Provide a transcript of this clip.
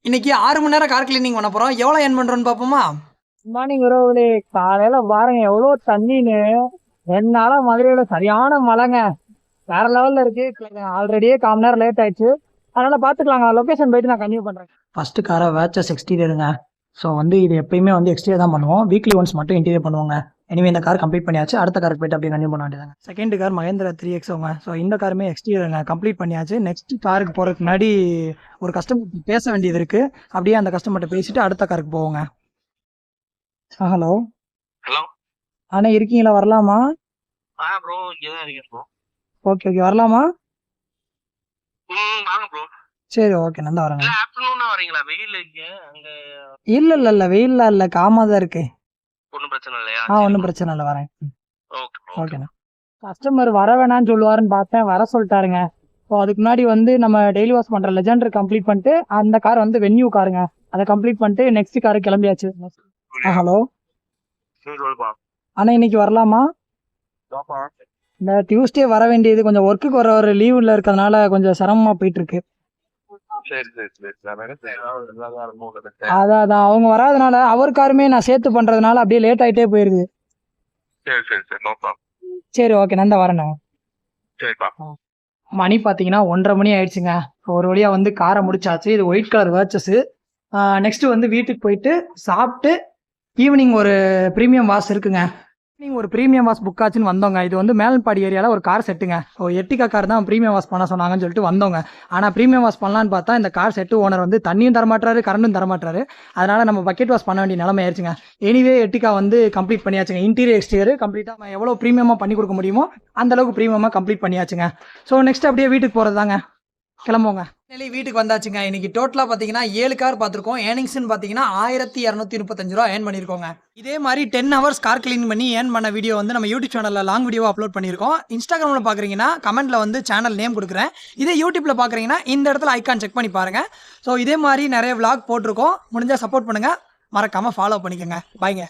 இன்னைக்கு 6 மணி நேரம் car cleaning பண்ண போறோம். எவ்வளவு ஏர்ன் பண்றோம்னு பாப்போமா? மார்னிங் உறவுகளே, காலையில பாருங்க எவ்வளோ தண்ணின்னு. 2 நாளா மதுரையில சரியான மழைங்க. வேற லெவல்ல இருக்கு. ஆல்ரெடியே 1/4 மணி நேரம் லேட் ஆயிடுச்சு. அதனால பாத்துக்கலாங்க. லொகேஷன் போயிட்டு நான் கன்டினியூ பண்றேன். ஃபர்ஸ்ட் காரை வேச்சஸ் எக்ஸ்டீரியருங்க. ஸோ இது எப்பயுமே எக்ஸ்டீரியர் தான் பண்ணுவோம். வீக்லி ஒன்ஸ் மட்டும் இன்டீரியர் பண்ணுவாங்க. எனிவே இந்த கார் கம்ப்ளீட் பண்ணியாச்சு. அடுத்த காருக்கு போயிட்டு அப்படியே கன்டினியூ பண்ண வேண்டியதாங்க. செகண்ட் கார் மகேந்திரா 3XOங்க. ஸோ இந்த காருமே எக்ஸ்டீரியருங்க கம்ப்ளீட் பண்ணியாச்சு. நெக்ஸ்ட் காருக்கு போறதுக்கு முன்னாடி ஒரு கஸ்டமர் பேச வேண்டியது இருக்கு. அப்படியே அந்த கஸ்டமர்கிட்ட பேசிட்டு அடுத்த காருக்கு போவோங்க. ஹலோ ஹலோ அண்ணா, இருக்கீங்களா? வரலாமா? ப்ரோ இங்கே தான் இருக்கேன் ப்ரோ. ஓகே வரலாமா? வாங்க ப்ரோ. சரி ஓகே, நல்லா வரேங்க. இல்லை ஆஃப்டர்நூனா வரீங்களா? வெயில் இருக்கு அங்கே. இல்ல வெயில்லாம் இல்ல, காமா தான் இருக்கு. ஒன்றும் பிரச்சனை இல்லையா? ஒன்றும் பிரச்சனை இல்லை, வரேன். ஓகே ஓகேண்ணா. கஸ்டமர் வர வேணான்னு சொல்லுவாருன்னு பார்த்தேன், வர சொல்லிட்டாருங்க. ஸோ அதுக்கு முன்னாடி நம்ம டெய்லி வாஷ் பண்ற லெஜெண்டர் கம்ப்ளீட் பண்ணிட்டு அந்த கார் வென்யூ காருங்க, அதை கம்ப்ளீட் பண்ணிட்டு நெக்ஸ்ட் காரு கிளம்பியாச்சு. ஹலோ அண்ணா, இன்னைக்கு வரலாமா? இந்த டியூஸ்டே வர வேண்டியது, கொஞ்சம் ஒர்க்குக்கு வர ஒரு லீவ்ல இருக்கிறதுனால கொஞ்சம் சிரமமா போயிட்டு இருக்கு. அதான் அவங்க வராதனால அவர் காருமே நான் சேர்த்து பண்றதுனால அப்படியே லேட் ஆயிட்டே போயிருது. சரி ஓகே, நான் வரேண்ணா. மணி பாத்தீங்கன்னா 1:30 மணி ஆயிடுச்சுங்க. ஒரு வழியா காரை முடிச்சாச்சு. இது ஒயிட் கலர் வேர்ச்சஸ். நெக்ஸ்ட் வீட்டுக்கு போயிட்டு சாப்பிட்டு ஈவினிங் ஒரு ப்ரீமியம் வாஷ் இருக்குங்க. ஈவினிங் ஒரு ப்ரீமியம் வாஷ் புக் ஆச்சுன்னு வந்தோங்க. இது மேல்பாடி ஏரியாவில் ஒரு கார் செட்டுங்க. எட்டிகா கார் தான் ப்ரீமியம் வாஷ் பண்ண சொன்னாங்கன்னு சொல்லிட்டு வந்தோங்க. ஆனால் ப்ரீமியம் வாஷ் பண்ணலான்னு பார்த்தா இந்த கார் செட்டு ஓனர் தண்ணியும் தரமாட்டாரு, கரண்டும் தரமாட்டாரு. அதனால நம்ம பக்கெட் வாஷ் பண்ண வேண்டிய நிலைமை ஆயிடுச்சுங்க. எனிவே எட்டிகா கம்ப்ளீட் பண்ணியாச்சுங்க. இன்டீரியர் எக்ஸ்டீரியர் கம்ப்ளீட்டாக நம்ம எவ்வளோ ப்ரீமியமாக பண்ணி கொடுக்க முடியுமோ அந்த அளவுக்கு ப்ரீமியமாக கம்ப்ளீட் பண்ணியாச்சுங்க. ஸோ நெக்ஸ்ட் அப்படியே வீட்டுக்கு போகிறது தாங்க. கிளம்புவோங்க. வீட்டுக்கு வந்தாச்சுங்க. இன்னைக்கு டோட்டலாக பார்த்தீங்கன்னா 7 கார் பார்த்துருக்கோம். ஏர்னிங்ஸ்னு பார்த்தீங்கன்னா 1235 ரூபா ஏர்ன் பண்ணியிருக்கோங்க. இதே மாதிரி 10 ஹவர்ஸ் கார் கிளீன் பண்ணி ஏர்ன் பண்ண வீடியோ நம்ம யூடியூப் சேனலில் லாங் வீடியோ அப்லோட் பண்ணியிருக்கோம். இன்ஸ்டாகிராமில் பார்க்குறீங்கன்னா கமெண்ட்டில் சேனல் நேம் கொடுக்குறேன். இதே யூடியூப்பில் பார்க்குறீங்கன்னா இந்த இடத்துல ஐக்கான் செக் பண்ணி பாருங்கள். ஸோ இதே மாதிரி நிறைய விளாக் போட்டிருக்கோம். முடிஞ்சால் சப்போர்ட் பண்ணுங்கள், மறக்காமல் ஃபாலோ பண்ணிக்கோங்க. பாய்ங்க.